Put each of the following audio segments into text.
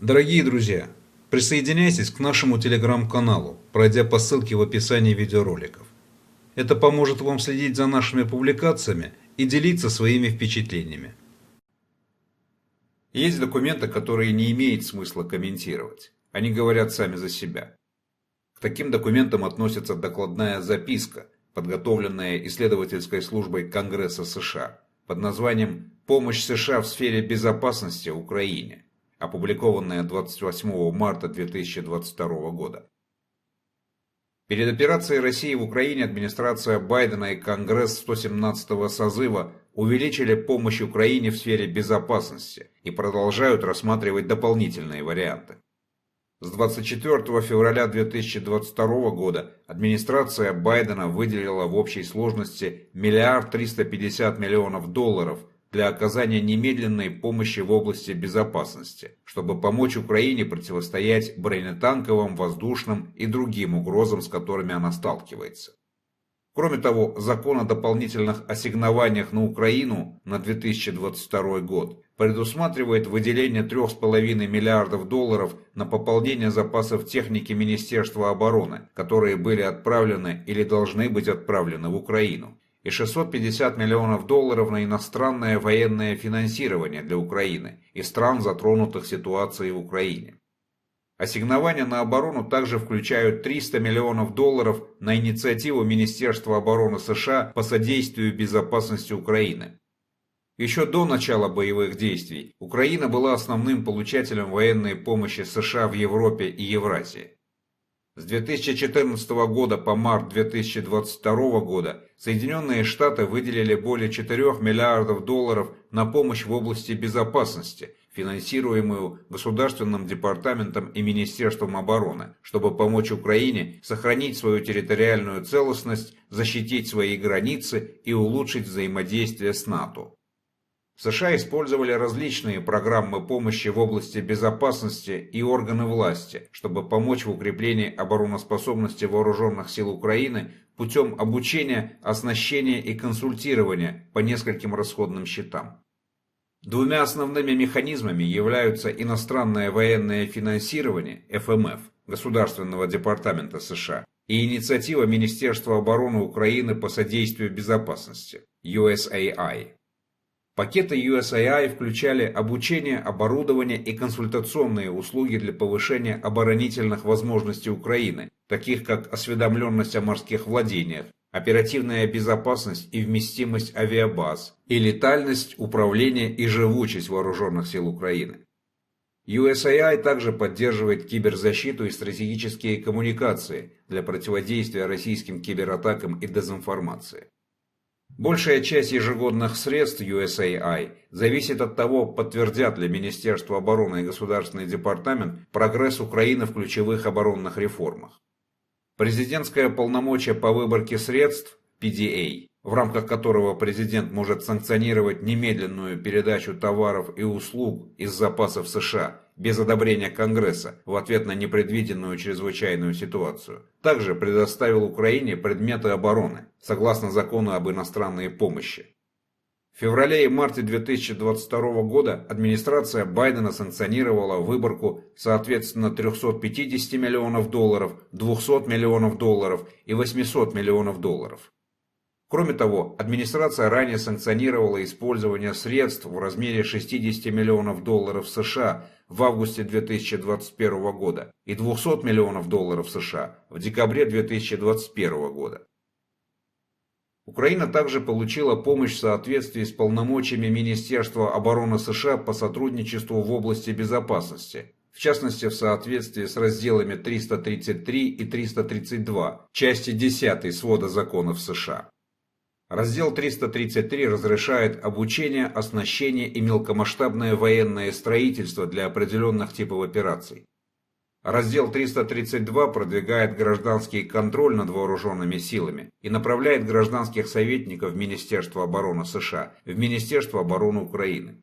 Дорогие друзья, присоединяйтесь к нашему телеграм-каналу, пройдя по ссылке в описании видеороликов. Это поможет вам следить за нашими публикациями и делиться своими впечатлениями. Есть документы, которые не имеет смысла комментировать. Они говорят сами за себя. К таким документам относится докладная записка, подготовленная исследовательской службой Конгресса США под названием «Помощь США в сфере безопасности Украине», опубликованная 28 марта 2022 года. Перед операцией России в Украине администрация Байдена и Конгресс 117-го созыва увеличили помощь Украине в сфере безопасности и продолжают рассматривать дополнительные варианты. С 24 февраля 2022 года администрация Байдена выделила в общей сложности $1 350 миллионов для оказания немедленной помощи в области безопасности, чтобы помочь Украине противостоять бронетанковым, воздушным и другим угрозам, с которыми она сталкивается. Кроме того, закон о дополнительных ассигнованиях на Украину на 2022 год предусматривает выделение $3,5 миллиардов на пополнение запасов техники Министерства обороны, которые были отправлены или должны быть отправлены в Украину, и $650 миллионов на иностранное военное финансирование для Украины и стран, затронутых ситуацией в Украине. Ассигнования на оборону также включают $300 миллионов на инициативу Министерства обороны США по содействию безопасности Украины. Еще до начала боевых действий Украина была основным получателем военной помощи США в Европе и Евразии. С 2014 года по март 2022 года Соединенные Штаты выделили более $4 миллиардов на помощь в области безопасности, финансируемую Государственным департаментом и Министерством обороны, чтобы помочь Украине сохранить свою территориальную целостность, защитить свои границы и улучшить взаимодействие с НАТО. США использовали различные программы помощи в области безопасности и органы власти, чтобы помочь в укреплении обороноспособности вооруженных сил Украины путем обучения, оснащения и консультирования по нескольким расходным счетам. Двумя основными механизмами являются иностранное военное финансирование ФМФ Государственного департамента США и инициатива Министерства обороны Украины по содействию безопасности USAI. Пакеты USAI включали обучение, оборудование и консультационные услуги для повышения оборонительных возможностей Украины, таких как осведомленность о морских владениях, оперативная безопасность и вместимость авиабаз, и летальность, управление и живучесть вооруженных сил Украины. USAI также поддерживает киберзащиту и стратегические коммуникации для противодействия российским кибератакам и дезинформации. Большая часть ежегодных средств USAI зависит от того, подтвердят ли Министерство обороны и Государственный департамент прогресс Украины в ключевых оборонных реформах. Президентское полномочие по выборке средств PDA, в рамках которого президент может санкционировать немедленную передачу товаров и услуг из запасов США без одобрения Конгресса в ответ на непредвиденную чрезвычайную ситуацию, также предоставил Украине предметы обороны, согласно закону об иностранной помощи. В феврале и марте 2022 года администрация Байдена санкционировала выборку соответственно $350 миллионов, $200 миллионов и $800 миллионов. Кроме того, администрация ранее санкционировала использование средств в размере $60 миллионов США в августе 2021 года и $200 миллионов США в декабре 2021 года. Украина также получила помощь в соответствии с полномочиями Министерства обороны США по сотрудничеству в области безопасности, в частности в соответствии с разделами 333 и 332 части 10 свода законов США. Раздел 333 разрешает обучение, оснащение и мелкомасштабное военное строительство для определенных типов операций. Раздел 332 продвигает гражданский контроль над вооруженными силами и направляет гражданских советников в Министерство обороны США, в Министерство обороны Украины.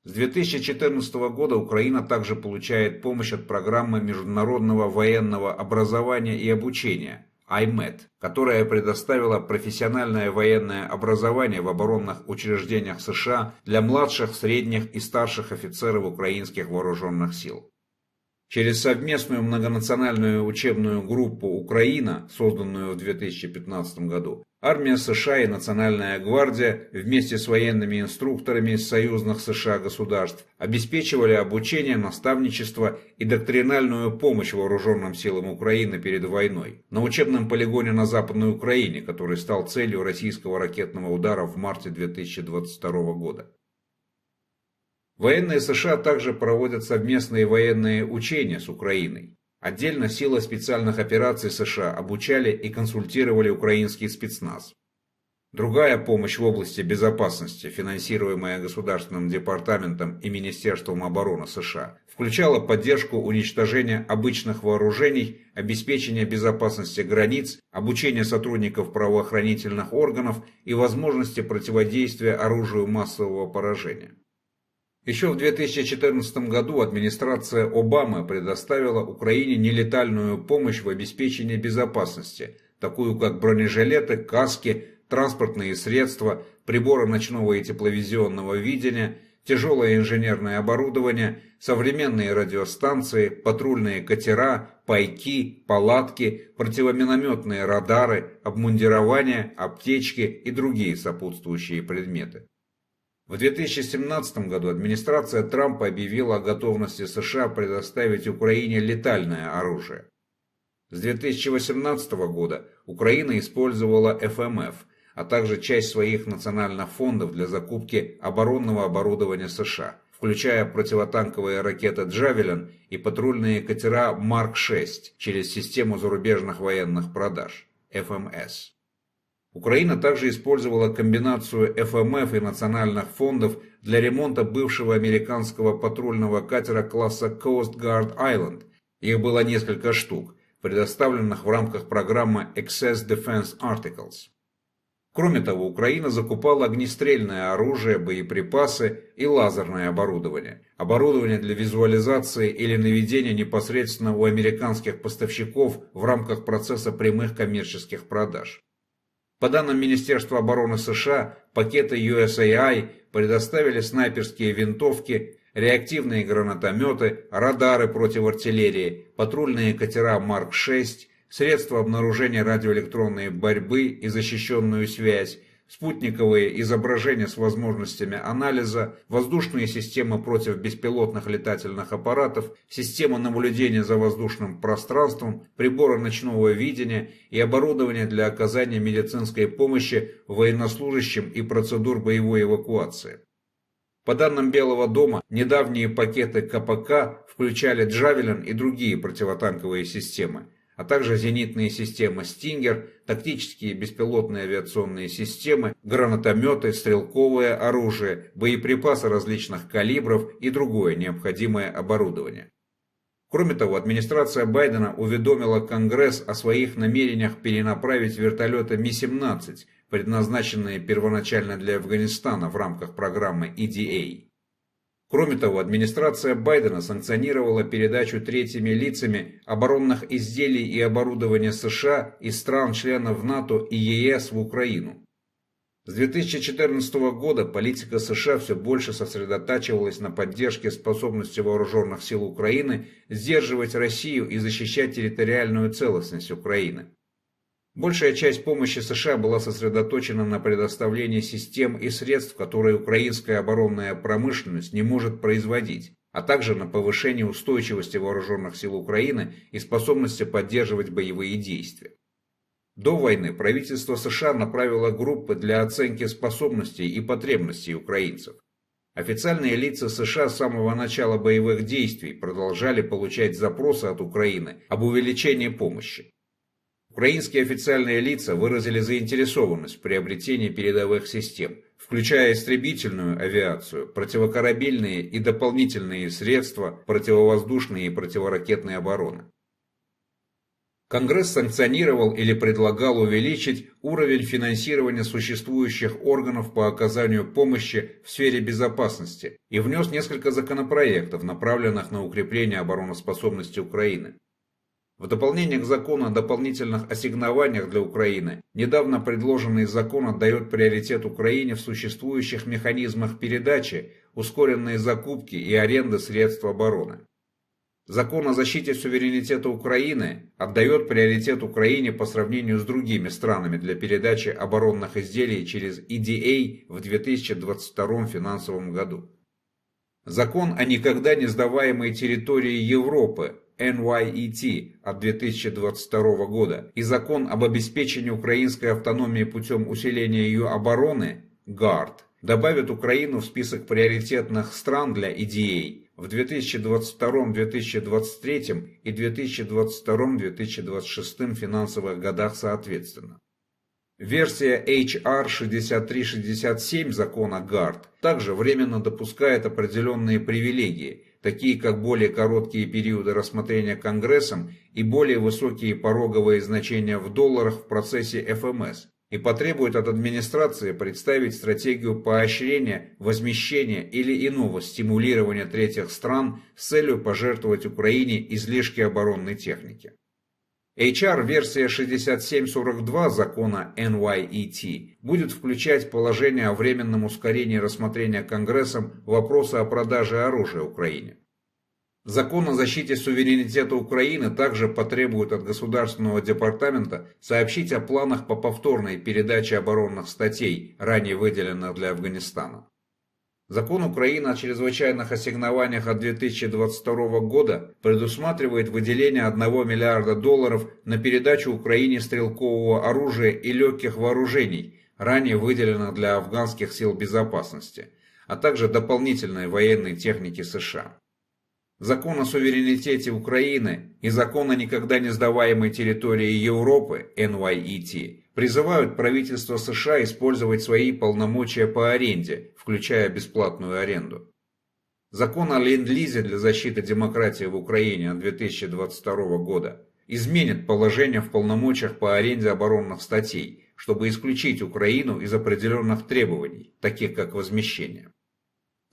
С 2014 года Украина также получает помощь от программы международного военного образования и обучения IMET, которая предоставила профессиональное военное образование в оборонных учреждениях США для младших, средних и старших офицеров украинских вооруженных сил. Через совместную многонациональную учебную группу «Украина», созданную в 2015 году, армия США и Национальная гвардия вместе с военными инструкторами из союзных США государств обеспечивали обучение, наставничество и доктринальную помощь вооруженным силам Украины перед войной на учебном полигоне на Западной Украине, который стал целью российского ракетного удара в марте 2022 года. Военные США также проводят совместные военные учения с Украиной. Отдельно силы специальных операций США обучали и консультировали украинский спецназ. Другая помощь в области безопасности, финансируемая Государственным департаментом и Министерством обороны США, включала поддержку уничтожения обычных вооружений, обеспечение безопасности границ, обучение сотрудников правоохранительных органов и возможности противодействия оружию массового поражения. Еще в 2014 году администрация Обамы предоставила Украине нелетальную помощь в обеспечении безопасности, такую как бронежилеты, каски, транспортные средства, приборы ночного и тепловизионного видения, тяжелое инженерное оборудование, современные радиостанции, патрульные катера, пайки, палатки, противоминометные радары, обмундирование, аптечки и другие сопутствующие предметы. В 2017 году администрация Трампа объявила о готовности США предоставить Украине летальное оружие. С 2018 года Украина использовала ФМФ, а также часть своих национальных фондов для закупки оборонного оборудования США, включая противотанковые ракеты «Джавелин» и патрульные катера Марк-6 через систему зарубежных военных продаж ФМС. Украина также использовала комбинацию ФМФ и национальных фондов для ремонта бывшего американского патрульного катера класса Coast Guard Island. Их было несколько штук, предоставленных в рамках программы Excess Defense Articles. Кроме того, Украина закупала огнестрельное оружие, боеприпасы и лазерное оборудование. Оборудование для визуализации или наведения непосредственно у американских поставщиков в рамках процесса прямых коммерческих продаж. По данным Министерства обороны США, пакеты USAI предоставили снайперские винтовки, реактивные гранатометы, радары против артиллерии, патрульные катера Марк-6, средства обнаружения радиоэлектронной борьбы и защищенную связь, спутниковые изображения с возможностями анализа, воздушные системы против беспилотных летательных аппаратов, система наблюдения за воздушным пространством, приборы ночного видения и оборудование для оказания медицинской помощи военнослужащим и процедур боевой эвакуации. По данным Белого дома, недавние пакеты КПК включали «Джавелин» и другие противотанковые системы, а также зенитные системы «Стингер», тактические беспилотные авиационные системы, гранатометы, стрелковое оружие, боеприпасы различных калибров и другое необходимое оборудование. Кроме того, администрация Байдена уведомила Конгресс о своих намерениях перенаправить вертолеты Ми-17, предназначенные первоначально для Афганистана в рамках программы EDA. Кроме того, администрация Байдена санкционировала передачу третьими лицами оборонных изделий и оборудования США из стран-членов НАТО и ЕС в Украину. С 2014 года политика США все больше сосредотачивалась на поддержке способности вооруженных сил Украины сдерживать Россию и защищать территориальную целостность Украины. Большая часть помощи США была сосредоточена на предоставлении систем и средств, которые украинская оборонная промышленность не может производить, а также на повышение устойчивости вооруженных сил Украины и способности поддерживать боевые действия. До войны правительство США направило группы для оценки способностей и потребностей украинцев. Официальные лица США с самого начала боевых действий продолжали получать запросы от Украины об увеличении помощи. Украинские официальные лица выразили заинтересованность в приобретении передовых систем, включая истребительную авиацию, противокорабельные и дополнительные средства противовоздушной и противоракетной обороны. Конгресс санкционировал или предлагал увеличить уровень финансирования существующих органов по оказанию помощи в сфере безопасности и внес несколько законопроектов, направленных на укрепление обороноспособности Украины. В дополнение к закону о дополнительных ассигнованиях для Украины, недавно предложенный закон отдает приоритет Украине в существующих механизмах передачи, ускоренной закупки и аренды средств обороны. Закон о защите суверенитета Украины отдает приоритет Украине по сравнению с другими странами для передачи оборонных изделий через EDA в 2022 финансовом году. Закон о никогда не сдаваемой территории Европы NYET от 2022 года и Закон об обеспечении украинской автономии путем усиления ее обороны GARD добавят Украину в список приоритетных стран для EDA в 2022, 2023 и 2022-2026 финансовых годах соответственно. Версия HR 6367 закона GARD также временно допускает определенные привилегии, такие как более короткие периоды рассмотрения Конгрессом и более высокие пороговые значения в долларах в процессе FMS, и потребует от администрации представить стратегию поощрения, возмещения или иного стимулирования третьих стран с целью пожертвовать Украине излишки оборонной техники. HR-версия 6742 закона NYET будет включать положение о временном ускорении рассмотрения Конгрессом вопроса о продаже оружия Украине. Закон о защите суверенитета Украины также потребует от Государственного департамента сообщить о планах по повторной передаче оборонных статей, ранее выделенных для Афганистана. Закон Украины о чрезвычайных ассигнованиях от 2022 года предусматривает выделение $1 миллиарда на передачу Украине стрелкового оружия и легких вооружений, ранее выделенных для афганских сил безопасности, а также дополнительной военной техники США. Закон о суверенитете Украины и Закон о никогда не сдаваемой территории Европы NYET призывают правительство США использовать свои полномочия по аренде, включая бесплатную аренду. Закон о ленд-лизе для защиты демократии в Украине от 2022 года изменит положение в полномочиях по аренде оборонных статей, чтобы исключить Украину из определенных требований, таких как возмещение.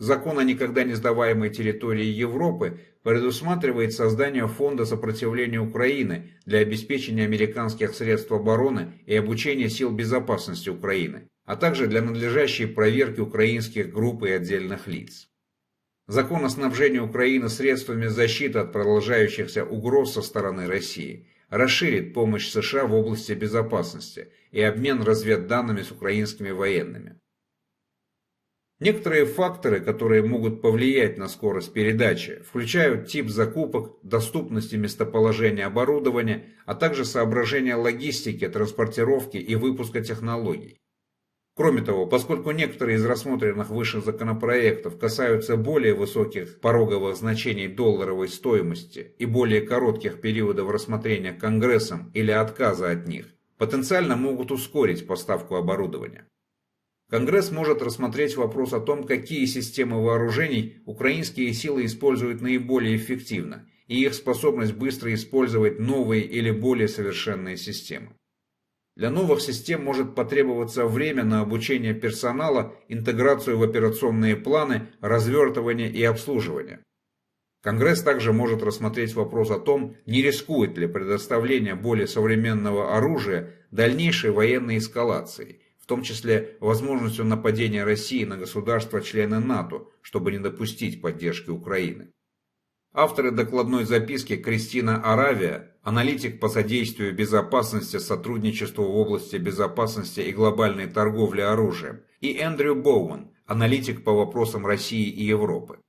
Закон о никогда не сдаваемой территории Европы предусматривает создание Фонда сопротивления Украины для обеспечения американских средств обороны и обучения сил безопасности Украины, а также для надлежащей проверки украинских групп и отдельных лиц. Закон о снабжении Украины средствами защиты от продолжающихся угроз со стороны России расширит помощь США в области безопасности и обмен разведданными с украинскими военными. Некоторые факторы, которые могут повлиять на скорость передачи, включают тип закупок, доступность и местоположение оборудования, а также соображения логистики, транспортировки и выпуска технологий. Кроме того, поскольку некоторые из рассмотренных выше законопроектов касаются более высоких пороговых значений долларовой стоимости и более коротких периодов рассмотрения Конгрессом или отказа от них, потенциально могут ускорить поставку оборудования. Конгресс может рассмотреть вопрос о том, какие системы вооружений украинские силы используют наиболее эффективно, и их способность быстро использовать новые или более совершенные системы. Для новых систем может потребоваться время на обучение персонала, интеграцию в операционные планы, развертывание и обслуживание. Конгресс также может рассмотреть вопрос о том, не рискует ли предоставление более современного оружия дальнейшей военной эскалацией, в том числе возможностью нападения России на государства-члены НАТО, чтобы не допустить поддержки Украины. Авторы докладной записки Кристина Аравия, аналитик по содействию безопасности, сотрудничеству в области безопасности и глобальной торговли оружием, и Эндрю Боуэн, аналитик по вопросам России и Европы.